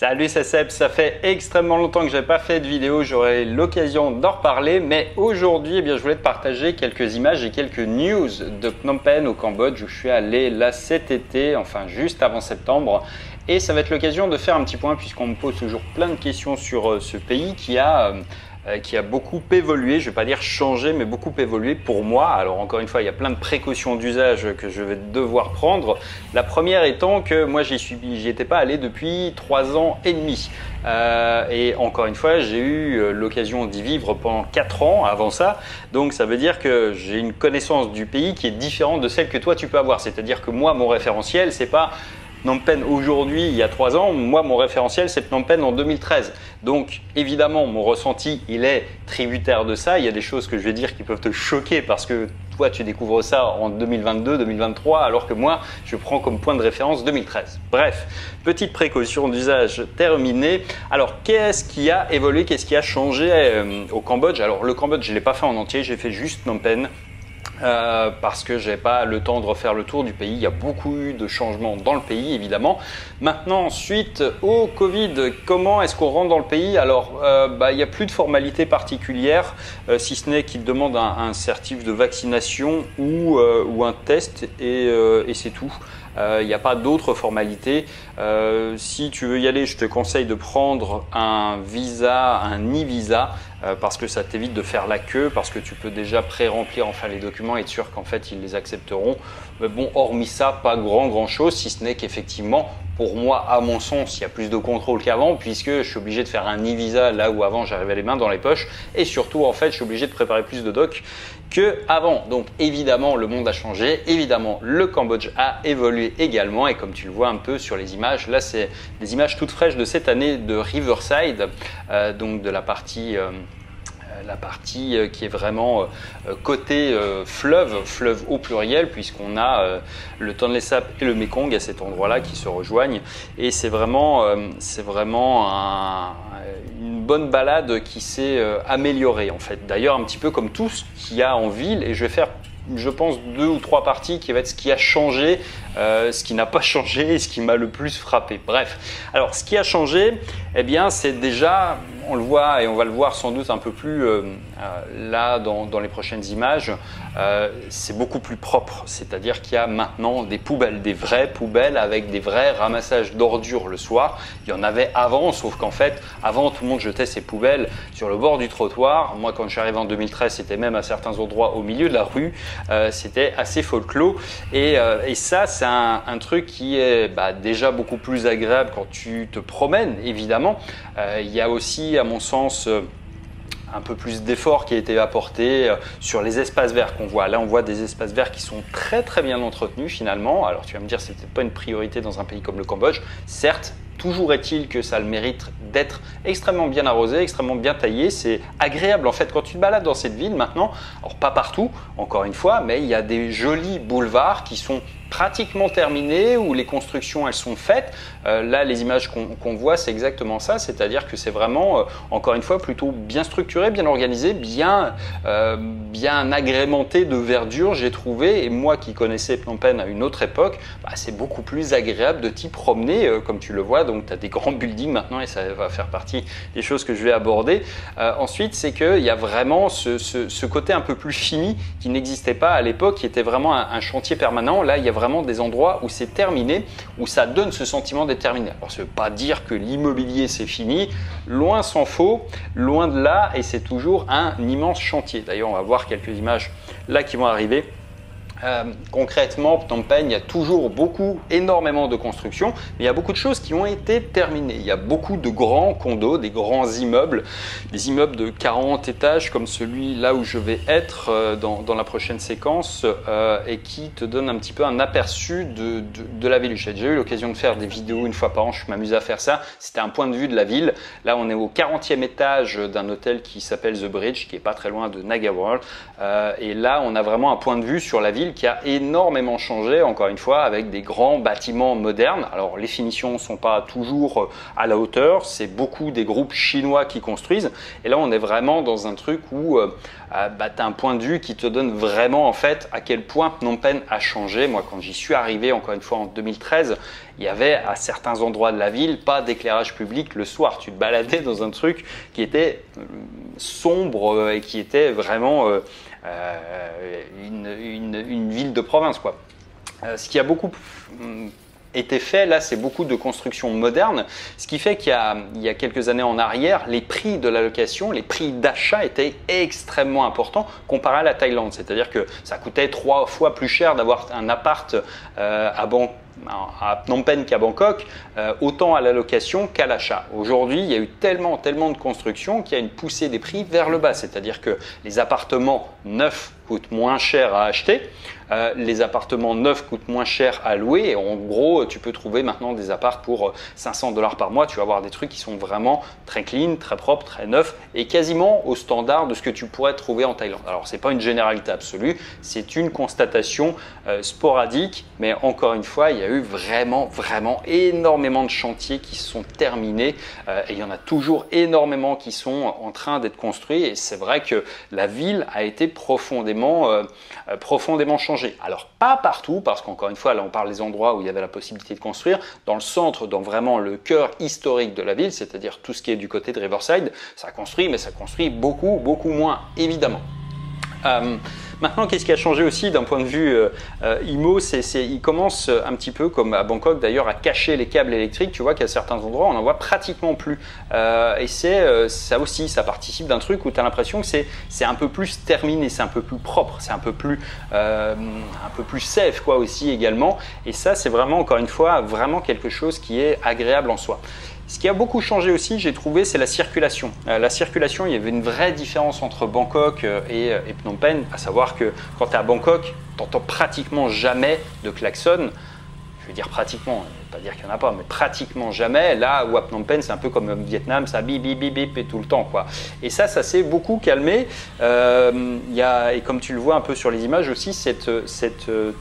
Salut, c'est Seb, ça fait extrêmement longtemps que je n'ai pas fait de vidéo, j'aurai l'occasion d'en reparler, mais aujourd'hui je voulais te partager quelques images et quelques news de Phnom Penh au Cambodge où je suis allé là cet été, enfin juste avant septembre, et ça va être l'occasion de faire un petit point puisqu'on me pose toujours plein de questions sur ce pays qui a beaucoup évolué, je ne vais pas dire changé, mais beaucoup évolué pour moi. Alors encore une fois, il y a plein de précautions d'usage que je vais devoir prendre. La première étant que moi, j'y étais pas allé depuis 3 ans et demi. Et encore une fois, j'ai eu l'occasion d'y vivre pendant 4 ans avant ça. Donc ça veut dire que j'ai une connaissance du pays qui est différente de celle que toi tu peux avoir. C'est-à-dire que moi, mon référentiel, c'est pas Phnom Penh aujourd'hui, il y a 3 ans, moi mon référentiel c'est Phnom Penh en 2013. Donc évidemment mon ressenti il est tributaire de ça. Il y a des choses que je vais dire qui peuvent te choquer parce que toi tu découvres ça en 2022, 2023 alors que moi je prends comme point de référence 2013. Bref, petite précaution d'usage terminée. Alors qu'est-ce qui a évolué, qu'est-ce qui a changé au Cambodge? Alors le Cambodge je ne l'ai pas fait en entier, j'ai fait juste Phnom Penh. Parce que je n'ai pas le temps de refaire le tour du pays. Il y a beaucoup eu de changements dans le pays, évidemment. Maintenant, suite au Covid, comment est-ce qu'on rentre dans le pays? Alors, il n'y a plus de formalité particulière, si ce n'est qu'il demande un certificat de vaccination ou un test, et c'est tout. Il n'y a pas d'autres formalités. Si tu veux y aller, je te conseille de prendre un visa, un e-visa, parce que ça t'évite de faire la queue, parce que tu peux déjà pré-remplir enfin les documents et être sûr qu'en fait ils les accepteront. Mais bon, hormis ça, pas grand chose, si ce n'est qu'effectivement, pour moi, à mon sens, il y a plus de contrôle qu'avant, puisque je suis obligé de faire un e-visa là où avant j'arrivais les mains dans les poches, et surtout en fait je suis obligé de préparer plus de docs qu'avant. Donc évidemment le monde a changé, évidemment le Cambodge a évolué également, et comme tu le vois un peu sur les images, là c'est des images toutes fraîches de cette année de Riverside, donc de la partie qui est vraiment côté fleuve au pluriel, puisqu'on a le Tonle Sap et le Mekong à cet endroit-là qui se rejoignent, et c'est vraiment une bonne balade qui s'est améliorée en fait. D'ailleurs un petit peu comme tout ce qu'il y a en ville, et je vais faire je pense 2 ou 3 parties qui va être ce qui a changé, ce qui n'a pas changé et ce qui m'a le plus frappé. Bref, alors ce qui a changé, eh bien c'est déjà, on le voit et on va le voir sans doute un peu plus là dans les prochaines images, c'est beaucoup plus propre. C'est-à-dire qu'il y a maintenant des poubelles, des vraies poubelles avec des vrais ramassages d'ordures le soir. Il y en avait avant, sauf qu'en fait, avant tout le monde jetait ses poubelles sur le bord du trottoir. Moi quand je suis arrivé en 2013, c'était même à certains endroits au milieu de la rue. C'était assez folklore, et ça c'est un truc qui est déjà beaucoup plus agréable quand tu te promènes, évidemment. Il y a aussi à mon sens un peu plus d'effort qui a été apporté sur les espaces verts qu'on voit. Là on voit des espaces verts qui sont très bien entretenus finalement. Alors tu vas me dire c'est peut-être pas une priorité dans un pays comme le Cambodge, certes. Toujours est-il que ça a le mérite d'être extrêmement bien arrosé, extrêmement bien taillé. C'est agréable en fait quand tu te balades dans cette ville maintenant. Alors pas partout, encore une fois, mais il y a des jolis boulevards qui sont pratiquement terminés, où les constructions elles sont faites. Là les images qu'on voit c'est exactement ça, c'est-à-dire que c'est vraiment encore une fois plutôt bien structuré, bien organisé, bien agrémenté de verdure j'ai trouvé, et moi qui connaissais Phnom Penh à une autre époque, c'est beaucoup plus agréable de t'y promener comme tu le vois. Donc tu as des grands buildings maintenant, et ça va faire partie des choses que je vais aborder. Ensuite c'est qu'il y a vraiment ce côté un peu plus fini qui n'existait pas à l'époque, qui était vraiment un chantier permanent. Là il y a vraiment des endroits où c'est terminé, où ça donne ce sentiment d'être terminé. Alors ça ne veut pas dire que l'immobilier c'est fini, loin s'en faut, loin de là, et c'est toujours un immense chantier. D'ailleurs on va voir quelques images là qui vont arriver. Concrètement, Phnom Penh, il y a toujours énormément de constructions, mais il y a beaucoup de choses qui ont été terminées. Il y a beaucoup de grands condos, des grands immeubles, des immeubles de 40 étages comme celui là où je vais être dans la prochaine séquence, et qui te donne un petit peu un aperçu de la ville. J'ai déjà eu l'occasion de faire des vidéos une fois par an, je m'amusais à faire ça. C'était un point de vue de la ville. Là, on est au 40e étage d'un hôtel qui s'appelle The Bridge, qui est pas très loin de Naga World, et là, on a vraiment un point de vue sur la ville ville qui a énormément changé, encore une fois, avec des grands bâtiments modernes. Alors les finitions ne sont pas toujours à la hauteur, c'est beaucoup des groupes chinois qui construisent. Et là, on est vraiment dans un truc où tu as un point de vue qui te donne vraiment en fait à quel point Phnom Penh a changé. Moi, quand j'y suis arrivé, encore une fois en 2013, il y avait à certains endroits de la ville pas d'éclairage public le soir. Tu te baladais dans un truc qui était sombre et qui était vraiment une ville de province, quoi. Ce qui a beaucoup été fait, là, c'est beaucoup de constructions modernes, ce qui fait qu'il y a quelques années en arrière, les prix de la location, les prix d'achat étaient extrêmement importants comparé à la Thaïlande. C'est-à-dire que ça coûtait 3 fois plus cher d'avoir un appart à Phnom Penh qu'à Bangkok, autant à la location qu'à l'achat. Aujourd'hui, il y a eu tellement de constructions qu'il y a une poussée des prix vers le bas. C'est-à-dire que les appartements neufs coûtent moins cher à acheter, les appartements neufs coûtent moins cher à louer et en gros tu peux trouver maintenant des apparts pour 500 $ par mois. Tu vas avoir des trucs qui sont vraiment très clean, très propres, très neufs et quasiment au standard de ce que tu pourrais trouver en Thaïlande. Alors c'est pas une généralité absolue, c'est une constatation sporadique, mais encore une fois il y a eu vraiment énormément de chantiers qui se sont terminés et il y en a toujours énormément qui sont en train d'être construits et c'est vrai que la ville a été profondément changé. Alors pas partout, parce qu'encore une fois, là on parle des endroits où il y avait la possibilité de construire. Dans le centre, dans vraiment le cœur historique de la ville, c'est-à-dire tout ce qui est du côté de Riverside, ça construit, mais ça construit beaucoup moins, évidemment. Maintenant, qu'est-ce qui a changé aussi d'un point de vue IMO, il commence un petit peu comme à Bangkok d'ailleurs à cacher les câbles électriques. Tu vois qu'à certains endroits, on n'en voit pratiquement plus. Et ça aussi, ça participe d'un truc où tu as l'impression que c'est un peu plus terminé, c'est un peu plus propre, c'est un peu plus safe quoi aussi également. Et ça, c'est vraiment, encore une fois, vraiment quelque chose qui est agréable en soi. Ce qui a beaucoup changé aussi, j'ai trouvé, c'est la circulation. La circulation, il y avait une vraie différence entre Bangkok et Phnom Penh, à savoir que quand tu es à Bangkok, tu n'entends pratiquement jamais de klaxon. Je veux dire pratiquement, pas dire qu'il n'y en a pas, mais pratiquement jamais. Là où à Phnom Penh, c'est un peu comme au Vietnam, ça bip bip bip bip et tout le temps, quoi. Et ça s'est beaucoup calmé. Et comme tu le vois un peu sur les images aussi, cette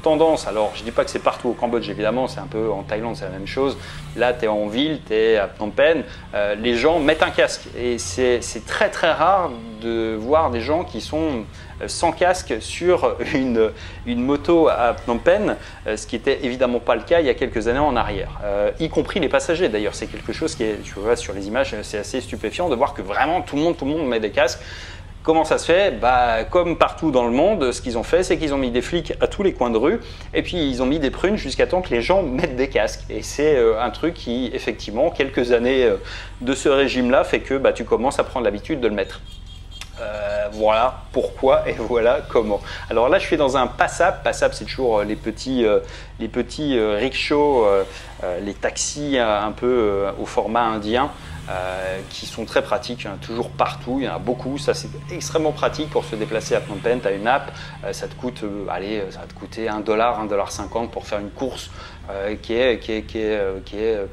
tendance. Alors, je ne dis pas que c'est partout au Cambodge, évidemment, c'est un peu en Thaïlande, c'est la même chose. Là, tu es en ville, tu es à Phnom Penh, les gens mettent un casque. Et c'est très rare de voir des gens qui sont sans casque sur une moto à Phnom Penh, ce qui n'était évidemment pas le cas il y a quelques années en arrière, y compris les passagers d'ailleurs. C'est quelque chose qui est, tu vois sur les images, c'est assez stupéfiant de voir que vraiment tout le monde met des casques. Comment ça se fait? Comme partout dans le monde, ce qu'ils ont fait, c'est qu'ils ont mis des flics à tous les coins de rue et puis ils ont mis des prunes jusqu'à temps que les gens mettent des casques. Et c'est un truc qui, effectivement, quelques années de ce régime-là fait que tu commences à prendre l'habitude de le mettre. Voilà pourquoi et voilà comment. Alors là, je suis dans un Passap. Passap, c'est toujours les petits rickshaws, les taxis un peu au format indien. Qui sont très pratiques, il y en a toujours partout, il y en a beaucoup, ça c'est extrêmement pratique pour se déplacer à Phnom Penh. Tu as une app, ça te coûte, ça va te coûter $1, $1,50 pour faire une course qui est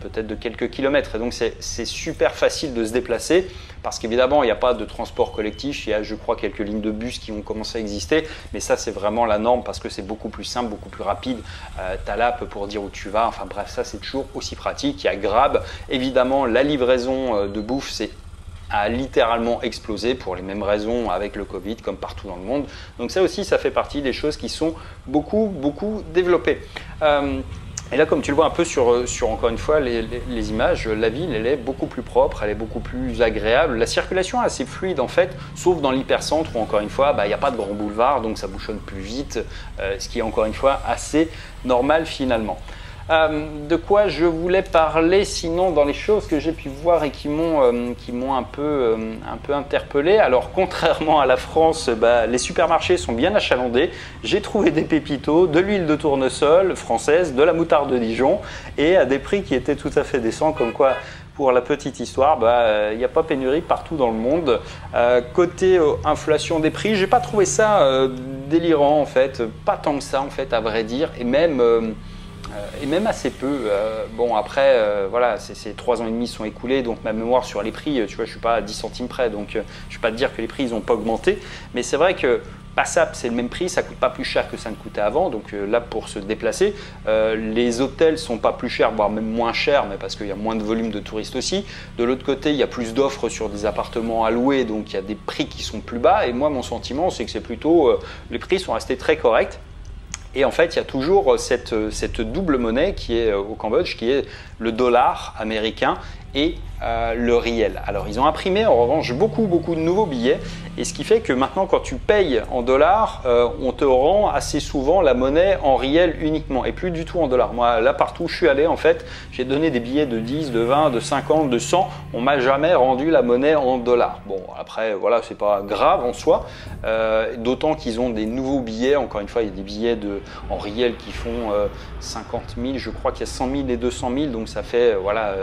peut-être de quelques kilomètres. Et donc c'est super facile de se déplacer parce qu'évidemment il n'y a pas de transport collectif, il y a je crois quelques lignes de bus qui ont commencé à exister, mais ça c'est vraiment la norme parce que c'est beaucoup plus simple, beaucoup plus rapide. Tu as l'app pour dire où tu vas, enfin bref, ça c'est toujours aussi pratique. Il y a Grab, évidemment la livraison de bouffe a littéralement explosé pour les mêmes raisons avec le Covid comme partout dans le monde. Donc ça aussi, ça fait partie des choses qui sont beaucoup développées. Et là, comme tu le vois un peu sur encore une fois les images, la ville elle est beaucoup plus propre, elle est beaucoup plus agréable. La circulation est assez fluide en fait, sauf dans l'hypercentre où encore une fois, il n'y a pas de grand boulevard, donc ça bouchonne plus vite, ce qui est encore une fois assez normal finalement. De quoi je voulais parler sinon dans les choses que j'ai pu voir et qui m'ont un peu interpellé. Alors contrairement à la France, les supermarchés sont bien achalandés. J'ai trouvé des pépitos, de l'huile de tournesol française, de la moutarde de Dijon et à des prix qui étaient tout à fait décents, comme quoi. Pour la petite histoire, il n'y a pas pénurie partout dans le monde. Côté inflation des prix, j'ai pas trouvé ça délirant en fait, pas tant que ça en fait à vrai dire, et même assez peu. Bon après, voilà, ces 3 ans et demi sont écoulés, donc ma mémoire sur les prix, tu vois, je suis pas à 10 centimes près, donc je ne vais pas te dire que les prix ils n'ont pas augmenté, mais c'est vrai que Passap, c'est le même prix, ça ne coûte pas plus cher que ça ne coûtait avant. Donc là, pour se déplacer, les hôtels ne sont pas plus chers, voire même moins chers, mais parce qu'il y a moins de volume de touristes aussi. De l'autre côté, il y a plus d'offres sur des appartements à louer, donc il y a des prix qui sont plus bas. Et moi, mon sentiment, c'est que c'est plutôt, les prix sont restés très corrects. Et en fait, il y a toujours cette double monnaie qui est au Cambodge, qui est le dollar américain et le riel. Alors, ils ont imprimé en revanche beaucoup de nouveaux billets, et ce qui fait que maintenant, quand tu payes en dollars, on te rend assez souvent la monnaie en riel uniquement, et plus du tout en dollars. Moi, là, partout où je suis allé, en fait, j'ai donné des billets de 10, de 20, de 50, de 100. On m'a jamais rendu la monnaie en dollars. Bon, après, voilà, c'est pas grave en soi, d'autant qu'ils ont des nouveaux billets. Encore une fois, il y a des billets en riel qui font 50 000, je crois qu'il y a 100 000 et 200 000, donc ça fait voilà,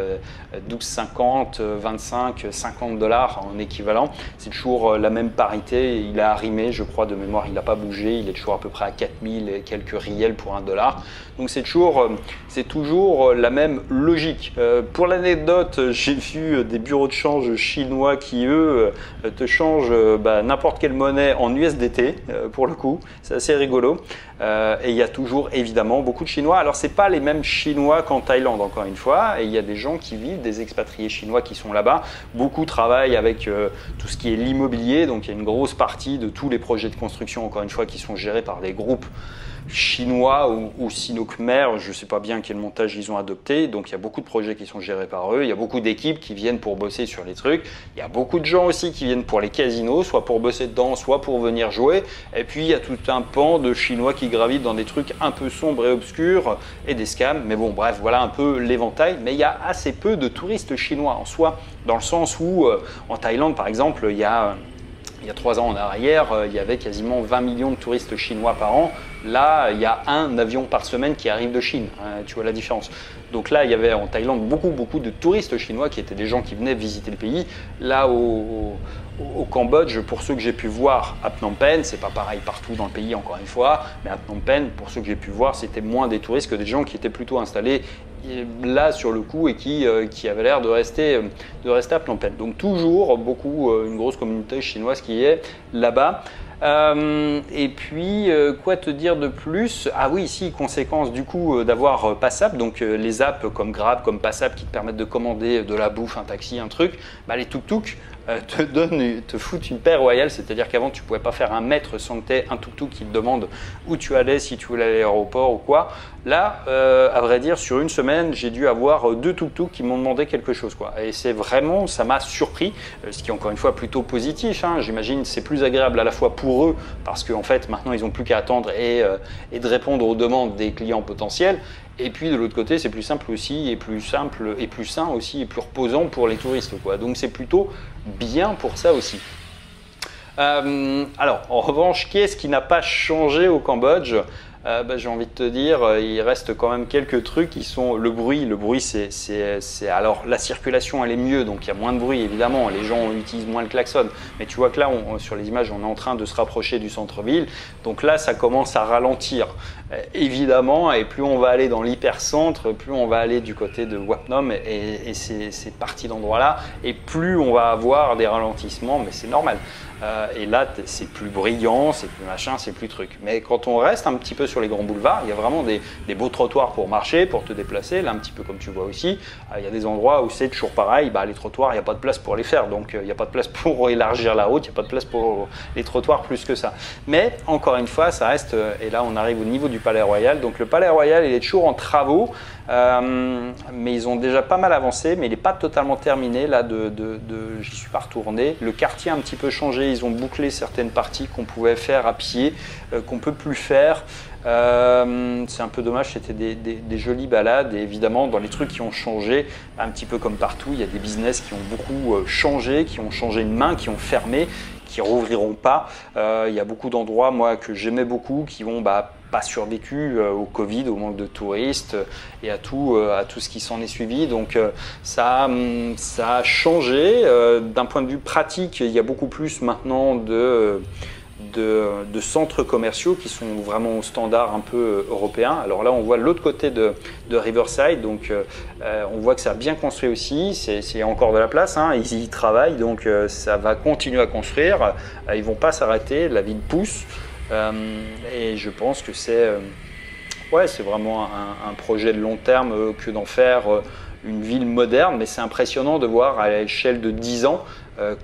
12,50, 25, 50 dollars en équivalent. C'est toujours la même parité. Il a arrimé, je crois, de mémoire, il n'a pas bougé. Il est toujours à peu près à 4000 et quelques riels pour un dollar. Donc c'est toujours la même logique. Pour l'anecdote, j'ai vu des bureaux de change chinois qui, eux, te changent n'importe quelle monnaie en USDT, pour le coup. C'est assez rigolo. Et il y a toujours, évidemment, beaucoup de Chinois. Alors, ce n'est pas les mêmes Chinois qu'en Thaïlande, encore une fois. Et il y a des gens qui vivent, des expatriés chinois qui sont là-bas. Beaucoup travaillent avec tout ce qui est l'immobilier. Donc, il y a une grosse partie de tous les projets de construction, encore une fois, qui sont gérés par des groupes chinois ou sino-khmer, je ne sais pas bien quel montage ils ont adopté. Donc il y a beaucoup de projets qui sont gérés par eux, il y a beaucoup d'équipes qui viennent pour bosser sur les trucs, il y a beaucoup de gens aussi qui viennent pour les casinos, soit pour bosser dedans, soit pour venir jouer. Et puis il y a tout un pan de Chinois qui gravitent dans des trucs un peu sombres et obscurs et des scams. Mais bon, bref, voilà un peu l'éventail. Mais il y a assez peu de touristes chinois en soi, dans le sens où en Thaïlande par exemple, il y a 3 ans en arrière, il y avait quasiment 20 millions de touristes chinois par an. Là, il y a un avion par semaine qui arrive de Chine. Tu vois la différence. Donc là, il y avait en Thaïlande beaucoup de touristes chinois qui étaient des gens qui venaient visiter le pays. Là, au Cambodge, pour ceux que j'ai pu voir à Phnom Penh, c'est pas pareil partout dans le pays encore une fois, mais à Phnom Penh, pour ceux que j'ai pu voir, c'était moins des touristes que des gens qui étaient plutôt installés là sur le coup et qui avaient l'air de rester à Phnom Penh. Donc toujours une grosse communauté chinoise qui est là-bas. Et puis, quoi te dire de plus? Ah oui, ici, conséquence du coup d'avoir Passap, donc les apps comme Grab, comme Passap qui te permettent de commander de la bouffe, un taxi, un truc, les tuk-tuk te foutent une paix royale, c'est-à-dire qu'avant tu pouvais pas faire un mètre sans que tu aies un tuk-tuk qui te demande où tu allais, si tu voulais aller à l'aéroport ou quoi. Là, à vrai dire, sur une semaine, j'ai dû avoir 2 tuk-tuk qui m'ont demandé quelque chose, quoi. Et c'est vraiment, ça m'a surpris, ce qui est encore une fois plutôt positif, hein. J'imagine c'est plus agréable à la fois pour eux, parce qu'en fait maintenant ils n'ont plus qu'à attendre et de répondre aux demandes des clients potentiels. Et puis de l'autre côté, c'est plus simple aussi, et plus simple, et plus sain aussi, et plus reposant pour les touristes, quoi. Donc c'est plutôt bien pour ça aussi. Alors, en revanche, qu'est-ce qui n'a pas changé au Cambodge? J'ai envie de te dire, il reste quand même quelques trucs qui sont le bruit. Le bruit, alors la circulation, elle est mieux, donc il y a moins de bruit évidemment. Les gens utilisent moins le klaxon. Mais tu vois que là, sur les images, on est en train de se rapprocher du centre-ville. Donc là, ça commence à ralentir. Évidemment, et plus on va aller dans l'hypercentre, plus on va aller du côté de Wat Phnom et ces parties d'endroits-là, et plus on va avoir des ralentissements, mais c'est normal. Et là, c'est plus brillant, c'est plus machin, c'est plus truc. Mais quand on reste un petit peu sur les grands boulevards, il y a vraiment des beaux trottoirs pour marcher, pour te déplacer. Là, un petit peu comme tu vois aussi, il y a des endroits où c'est toujours pareil. Les trottoirs, il n'y a pas de place pour les faire. Donc, il n'y a pas de place pour élargir la route, il n'y a pas de place pour les trottoirs plus que ça. Mais, encore une fois, ça reste... Et là, on arrive au niveau du Palais Royal. Donc, le Palais Royal, il est toujours en travaux. Mais ils ont déjà pas mal avancé, mais il n'est pas totalement terminé. Là, j'y suis pas retourné. Le quartier a un petit peu changé. Ils ont bouclé certaines parties qu'on pouvait faire à pied, qu'on peut plus faire. C'est un peu dommage, c'était des jolies balades. Et évidemment, dans les trucs qui ont changé, un petit peu comme partout, il y a des business qui ont beaucoup changé, qui ont changé de main, qui ont fermé, qui rouvriront pas. Il y a beaucoup d'endroits, moi, que j'aimais beaucoup, qui vont pas survécu au Covid, au manque de touristes et à tout ce qui s'en est suivi. Donc ça a changé. D'un point de vue pratique, il y a beaucoup plus maintenant de centres commerciaux qui sont vraiment au standard un peu européen. Alors là, on voit l'autre côté de Riverside, donc on voit que ça a bien construit aussi. C'est encore de la place, hein, ils y travaillent, donc ça va continuer à construire. Ils vont pas s'arrêter, la ville pousse, et je pense que c'est vraiment un projet de long terme que d'en faire une ville moderne, mais c'est impressionnant de voir à l'échelle de 10 ans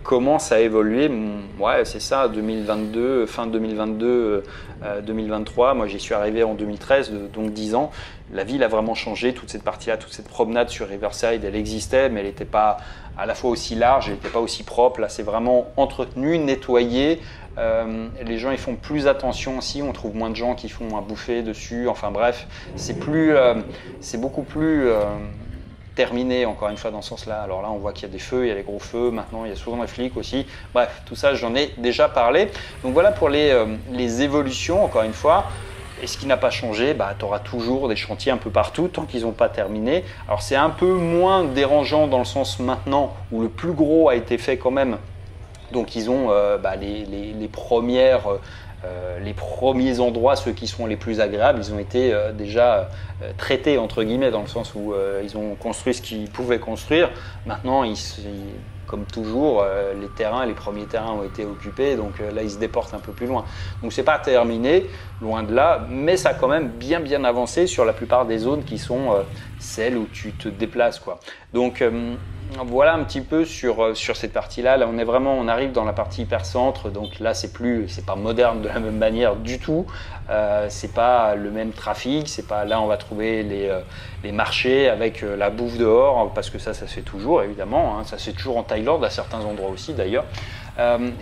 comment ça a évolué. Ouais, c'est ça, 2022, fin 2022, 2023. Moi, j'y suis arrivé en 2013, donc 10 ans. La ville a vraiment changé, toute cette partie-là, toute cette promenade sur Riverside, elle existait, mais elle n'était pas à la fois aussi large, elle n'était pas aussi propre. Là, c'est vraiment entretenu, nettoyé. Les gens ils font plus attention aussi, on trouve moins de gens qui font à bouffer dessus, enfin bref, c'est beaucoup plus terminé encore une fois dans ce sens-là. Alors là on voit qu'il y a des feux, il y a les gros feux, maintenant il y a souvent des flics aussi, bref, tout ça j'en ai déjà parlé. Donc voilà pour les évolutions, encore une fois. Et ce qui n'a pas changé, tu auras toujours des chantiers un peu partout tant qu'ils n'ont pas terminé. Alors c'est un peu moins dérangeant dans le sens maintenant où le plus gros a été fait quand même. Donc ils ont les premiers endroits, ceux qui sont les plus agréables, ils ont été déjà traités entre guillemets, dans le sens où ils ont construit ce qu'ils pouvaient construire. Maintenant, comme toujours, les premiers terrains ont été occupés, donc là ils se déportent un peu plus loin. Donc c'est pas terminé, loin de là, mais ça a quand même bien avancé sur la plupart des zones qui sont celles où tu te déplaces, quoi. Donc voilà un petit peu sur cette partie-là. Là, on arrive dans la partie hypercentre, donc là, c'est pas moderne de la même manière du tout. C'est pas le même trafic, c'est pas là on va trouver les marchés avec la bouffe dehors, parce que ça se fait toujours évidemment. Hein, ça se fait toujours en Thaïlande, à certains endroits aussi d'ailleurs.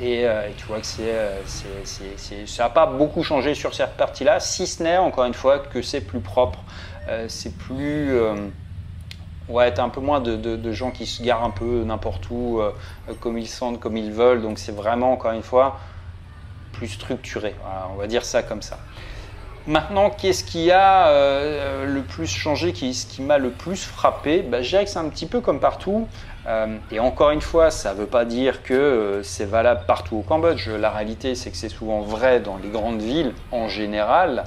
Et tu vois que ça n'a pas beaucoup changé sur cette partie-là, si ce n'est encore une fois que c'est plus propre, c'est plus ouais, t'as un peu moins de gens qui se garent un peu n'importe où, comme ils sentent, comme ils veulent. Donc c'est vraiment, encore une fois, plus structuré. Voilà, on va dire ça comme ça. Maintenant, qu'est-ce qui a le plus changé, ce qui m'a le plus frappé? Je dirais que c'est un petit peu comme partout. Et encore une fois, ça ne veut pas dire que c'est valable partout au Cambodge. La réalité, c'est que c'est souvent vrai dans les grandes villes en général.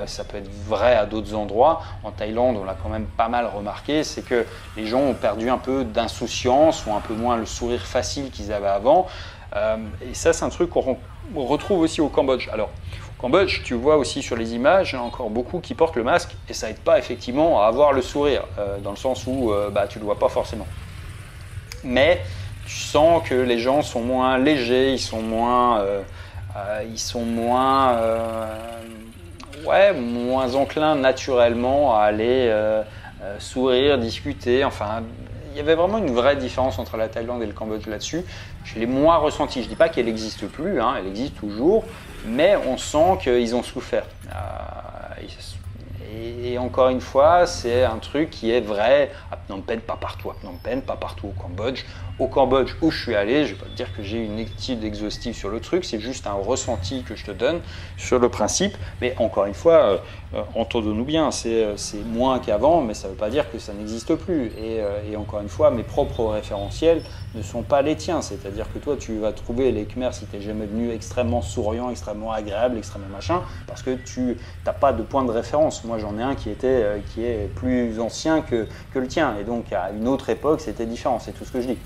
Ça peut être vrai à d'autres endroits. En Thaïlande, on l'a quand même pas mal remarqué, c'est que les gens ont perdu un peu d'insouciance ou un peu moins le sourire facile qu'ils avaient avant. Et ça, c'est un truc qu'on retrouve aussi au Cambodge. Alors, au Cambodge, tu vois aussi sur les images, il y a encore beaucoup qui portent le masque et ça n'aide pas effectivement à avoir le sourire, dans le sens où tu ne le vois pas forcément. Mais tu sens que les gens sont moins légers, ils sont moins enclins naturellement à aller sourire, discuter. Enfin, il y avait vraiment une vraie différence entre la Thaïlande et le Cambodge là-dessus. Je l'ai moins ressenti. Je ne dis pas qu'elle n'existe plus, hein, elle existe toujours, mais on sent qu'ils ont souffert. Et encore une fois, c'est un truc qui est vrai à Phnom Penh, pas partout à Phnom Penh, pas partout au Cambodge. Au Cambodge où je suis allé, je ne vais pas te dire que j'ai une étude exhaustive sur le truc, c'est juste un ressenti que je te donne sur le principe. Mais encore une fois, entendons-nous bien, c'est moins qu'avant, mais ça ne veut pas dire que ça n'existe plus. Et encore une fois, mes propres référentiels ne sont pas les tiens. C'est-à-dire que toi, tu vas trouver les Khmers, si tu n'es jamais venu, extrêmement souriant, extrêmement agréable, extrêmement machin, parce que tu n'as pas de point de référence. Moi, j'en ai un qui est plus ancien que le tien. Et donc, à une autre époque, c'était différent. C'est tout ce que je dis.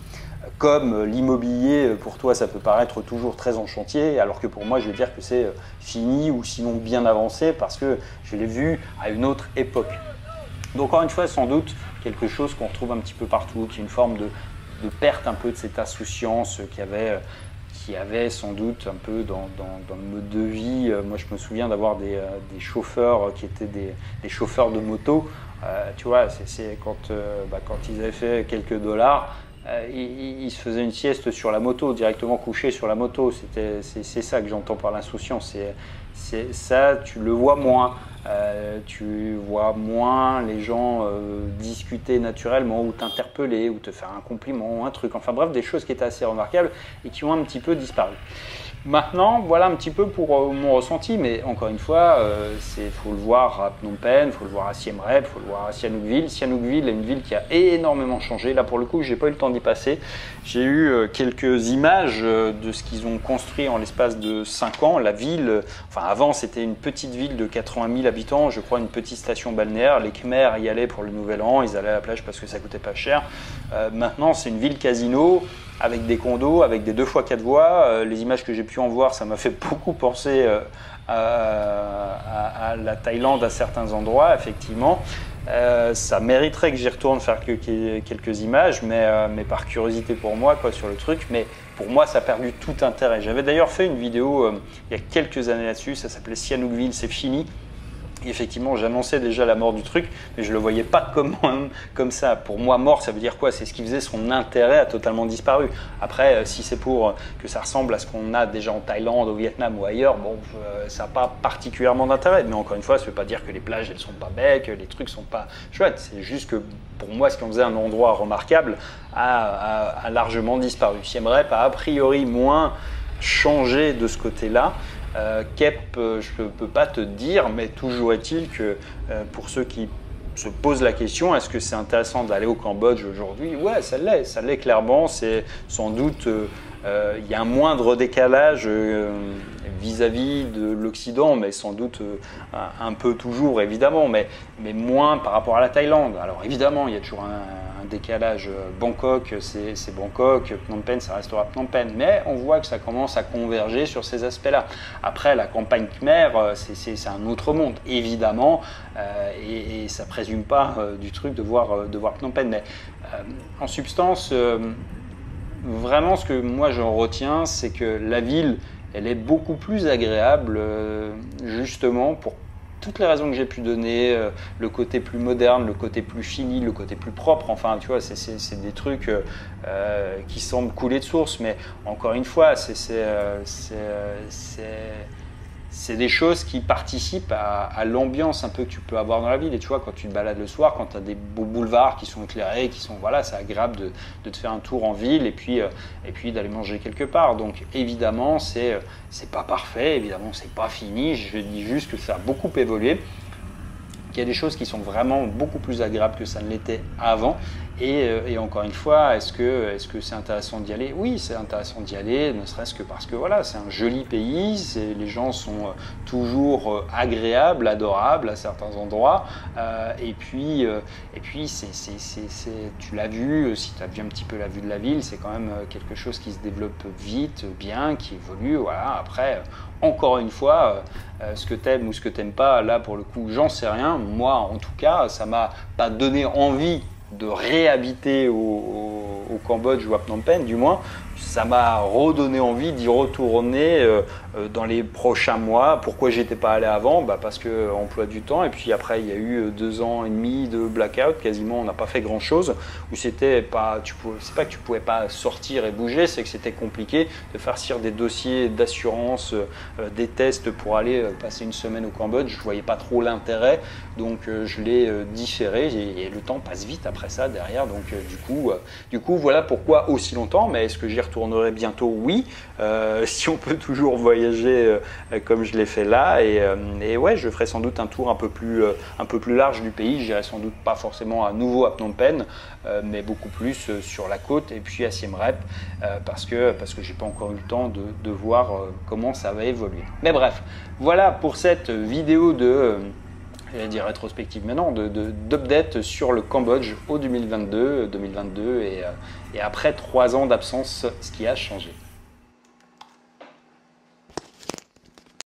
Comme l'immobilier, pour toi, ça peut paraître toujours très en chantier, alors que pour moi, je vais dire que c'est fini ou sinon bien avancé parce que je l'ai vu à une autre époque. Donc, encore une fois, sans doute quelque chose qu'on retrouve un petit peu partout, qui est une forme de perte un peu de cette insouciance qui avait sans doute un peu dans le mode de vie. Moi, je me souviens d'avoir des chauffeurs qui étaient des chauffeurs de moto. Tu vois, c'est quand ils avaient fait quelques dollars, ils se faisaient une sieste sur la moto, directement couché sur la moto. C'est ça que j'entends par l'insouciance. ça, tu le vois moins. Tu vois moins les gens discuter naturellement ou t'interpeller ou te faire un compliment ou un truc. Enfin bref, des choses qui étaient assez remarquables et qui ont un petit peu disparu. Maintenant, voilà un petit peu pour mon ressenti, mais encore une fois, il faut le voir à Phnom Penh, il faut le voir à Siem Reap, il faut le voir à Sihanoukville. Sihanoukville est une ville qui a énormément changé. Là, pour le coup, j'ai pas eu le temps d'y passer. J'ai eu quelques images de ce qu'ils ont construit en l'espace de 5 ans. La ville, enfin avant, c'était une petite ville de 80 000 habitants, je crois une petite station balnéaire. Les Khmers y allaient pour le Nouvel An, ils allaient à la plage parce que ça coûtait pas cher. Maintenant, c'est une ville casino, avec des condos, avec des 2x4 voies. Les images que j'ai pu en voir, ça m'a fait beaucoup penser à la Thaïlande à certains endroits, effectivement. Ça mériterait que j'y retourne faire quelques images, mais par curiosité pour moi, quoi, sur le truc. Mais pour moi, ça a perdu tout intérêt. J'avais d'ailleurs fait une vidéo il y a quelques années là-dessus, ça s'appelait Sihanoukville, c'est fini. Et effectivement, j'annonçais déjà la mort du truc, mais je ne le voyais pas comme ça. Pour moi, mort, ça veut dire quoi? C'est ce qui faisait son intérêt a totalement disparu. Après, si c'est pour que ça ressemble à ce qu'on a déjà en Thaïlande, au Vietnam ou ailleurs, bon, ça n'a pas particulièrement d'intérêt. Mais encore une fois, ça ne veut pas dire que les plages, elles sont pas belles, que les trucs sont pas chouettes. C'est juste que pour moi, ce qui en faisait un endroit remarquable a largement disparu. Siem Reap a priori moins changé de ce côté-là. Kep, je ne peux pas te dire, mais toujours est-il que pour ceux qui se posent la question, est-ce que c'est intéressant d'aller au Cambodge aujourd'hui? Ouais, ça l'est clairement. C'est sans doute, il y a un moindre décalage vis-à-vis de l'Occident, mais sans doute un peu toujours, évidemment, mais moins par rapport à la Thaïlande. Alors évidemment, il y a toujours un décalage. Bangkok, c'est Bangkok, Phnom Penh, ça restera Phnom Penh, mais on voit que ça commence à converger sur ces aspects-là. Après, la campagne Khmer, c'est un autre monde, évidemment, et ça ne présume pas du truc de voir Phnom Penh, mais en substance, vraiment ce que moi j'en retiens, c'est que la ville, elle est beaucoup plus agréable, justement, pour toutes les raisons que j'ai pu donner, le côté plus moderne, le côté plus fini, le côté plus propre, enfin, tu vois, c'est des trucs qui semblent couler de source, mais encore une fois, c'est des choses qui participent à l'ambiance un peu que tu peux avoir dans la ville. Et tu vois, quand tu te balades le soir, quand tu as des beaux boulevards qui sont éclairés, voilà, c'est agréable de te faire un tour en ville et puis d'aller manger quelque part. Donc évidemment, c'est pas parfait, évidemment, c'est pas fini. Je dis juste que ça a beaucoup évolué, qu'il y a des choses qui sont vraiment beaucoup plus agréables que ça ne l'était avant. Et encore une fois, est-ce que c'est intéressant d'y aller? Oui, c'est intéressant d'y aller, ne serait-ce que parce que voilà, c'est un joli pays, les gens sont toujours agréables, adorables à certains endroits. Et puis tu l'as vu, si tu as vu un petit peu la vue de la ville, c'est quand même quelque chose qui se développe vite, bien, qui évolue. Voilà. Après, encore une fois, ce que t'aimes ou ce que t'aimes pas, là pour le coup, j'en sais rien. Moi, en tout cas, ça m'a pas donné envie de réhabiter au Cambodge ou à Phnom Penh, du moins. Ça m'a redonné envie d'y retourner dans les prochains mois. Pourquoi j'étais pas allé avant? Parce que emploi du temps. Et puis après, il y a eu 2 ans et demi de blackout. Quasiment, on n'a pas fait grand-chose. Où c'est pas que tu pouvais pas sortir et bouger, c'est que c'était compliqué de farcir des dossiers d'assurance, des tests pour aller passer une semaine au Cambodge. Je voyais pas trop l'intérêt, donc je l'ai différé. Et le temps passe vite après ça derrière. Donc du coup, voilà pourquoi aussi longtemps. Mais est-ce que j'y retournerai bientôt? Oui, si on peut toujours voyager comme je l'ai fait là, et ouais, je ferai sans doute un tour un peu plus large du pays. J'irai sans doute pas forcément à nouveau à Phnom Penh, mais beaucoup plus sur la côte et puis à Siem Reap, parce que j'ai pas encore eu le temps de voir comment ça va évoluer. Mais bref, voilà pour cette vidéo j'allais dire rétrospective, mais non, d'update sur le Cambodge au 2022 et après 3 ans d'absence, ce qui a changé.